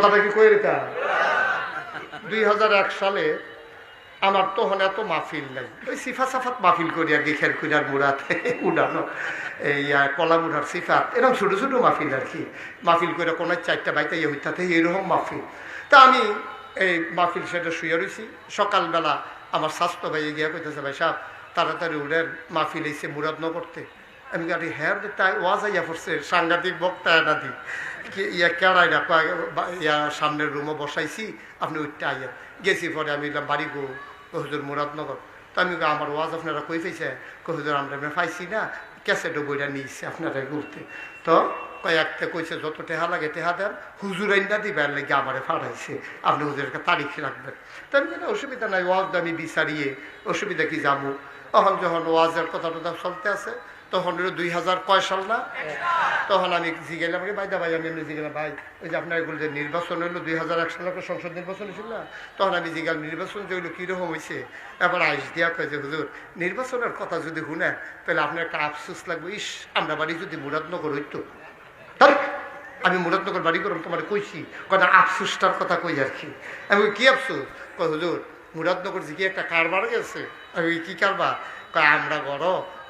কথাটা কি কই এটা 2001 সালে আমার তখন এত মাহফিল নাই, ওই সিফা সাফাত মাহফিল করি আর কি, খেরকুড়ার মুরাদ উড়ানো, এই কলা মুড়ার সিফাত, এরকম ছোটো ছোটো মাহফিল আর কি। মাহফিল করে কোনো 4টা বাইতে ইয়ে হইতে এরকম মাহফিল। তা আমি এই মাহফিল সেটা শুয়ে রয়েছি। সকালবেলা আমার স্বাস্থ্য ভাই গিয়া কইতেছে, ভাই সাহেব তাড়াতাড়ি উঠেন, মাহফিল এসে মুরাদ ন করতে। আমি গাড়ি হ্যাঁ তাই ওয়াজ আইয়া পড়ছে, সাংঘাতিক বক্তা না দি ইয়া কেড়াই না, ইয়া সামনের রুমও বসাইছি, আপনি উঠতে আইয়া গেছি। পরে আমি বাড়ি গো হুজুর মুরাদনগর। তো আমি আমার ওয়াজ আপনারা কই পাইছে? হুজুর আমরা পাইছি না, ক্যাসেটও বইটা নিয়েছে আপনারা ঘুরতে। তো কয়েকটা কইছে যত টেহা লাগে টেহা দেন, হুজুর আইনটা দিবার লেগে আমারে ফাড়াইছে, আপনি হুজুরকে তারিখ রাখবেন। তো আমি অসুবিধা নাই, ওয়াজটা আমি বিচারিয়ে অসুবিধা কি যাবো। তখন যখন ওয়াজের কথা টথা চলতে আছে, তখন 2000 কয় সাল না, তখন আমি জিগেলাম বাইদা ভাই, আমি এমনি জিগেলাম ভাই ওই যে আপনার এগুলো যে নির্বাচন হইলো 2001 সালে সংসদ নির্বাচন হয়েছিল না, তখন আমি জিগাল নির্বাচন যে হইলো কীরকম হয়েছে। এবার আইস দিয়া কয়ে যে হুজুর নির্বাচনের কথা যদি শুনেন তাহলে আপনার একটা আফসোস লাগবে, ইস আমরা বাড়ি যদি মুরাদনগর হইতো। আমি মুরাদনগর বাড়ি করলাম তোমার কইছি, কয়টা আফসোসটার কথা কই আর কি। আমি কি আফসোস? কয় হুজুর মুরাদনগর যে কি একটা কারবার গেছে। আমি কি কারবার? কয় আমরা গড়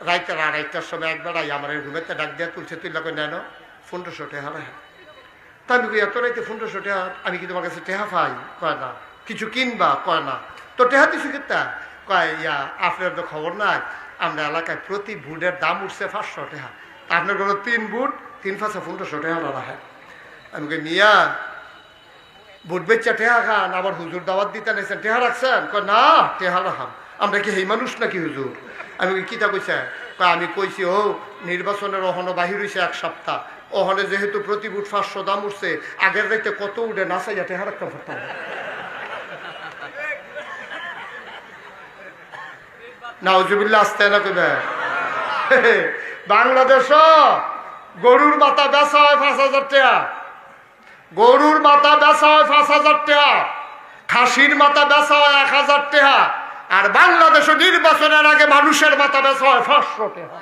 রাইতের 2:30টার সময় একবার আমার ঘুমেতে ডাক দেওয়া তুলছে, তুই লাগে নেন 1500 টাকা হারা। তা আমি এত রাইতে 1500 টাকা আমি কি তোমার কাছে টেহা পাই? কয় না। কিছু কিনবা? কয় না। তো টেহা দিছু কিতা? কয় ইয়া আপনার তো খবর নাই, আমরা এলাকায় প্রতি বুটের দাম উঠছে 500 টাকা। আপনার কোনো 3 বুট 3 5 1500 টাকা রাখে। আমি কই মিয়া বুট বেচা টেহা খান, আবার হুজুর দাওয়াত দিতে নেছেন, টেহা রাখছেন? কয় না টেহা রাখাম, আমরা কি সেই মানুষ নাকি হুজুর? আমি কিতা কইছে? আমি কইছি ও নির্বাচনের ওখানে বাহির হয়েছে 1 সপ্তাহ, ওখানে যেহেতু প্রতি বুট 500 দাম উঠছে, আগের রাইতে কত উঠে নাচাইয়া টেহা রাখতে পারতাম। নাউজুবিল্লাহ আসতে না কইবে। বাংলাদেশ গরুর মাথা বেচা হয় 5000 টাকা, গরুর মাথা বেচা হয় 5000 টাকা, খাসির মাথা বেচা হয় 1000 টাকা, আর বাংলাদেশে নির্বাচনের আগে মানুষের মাথা বেচা হয় 500 টাকা।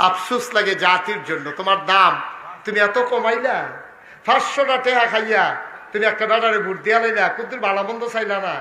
আফসোস লাগে জাতির জন্য, তোমার দাম তুমি এত কমাইলা, 500 টাকা খাইয়া তুমি একটা বেটারে ভোট দিয়া লাইলা, কিন্তু ভালো মন্দ চাইলা না।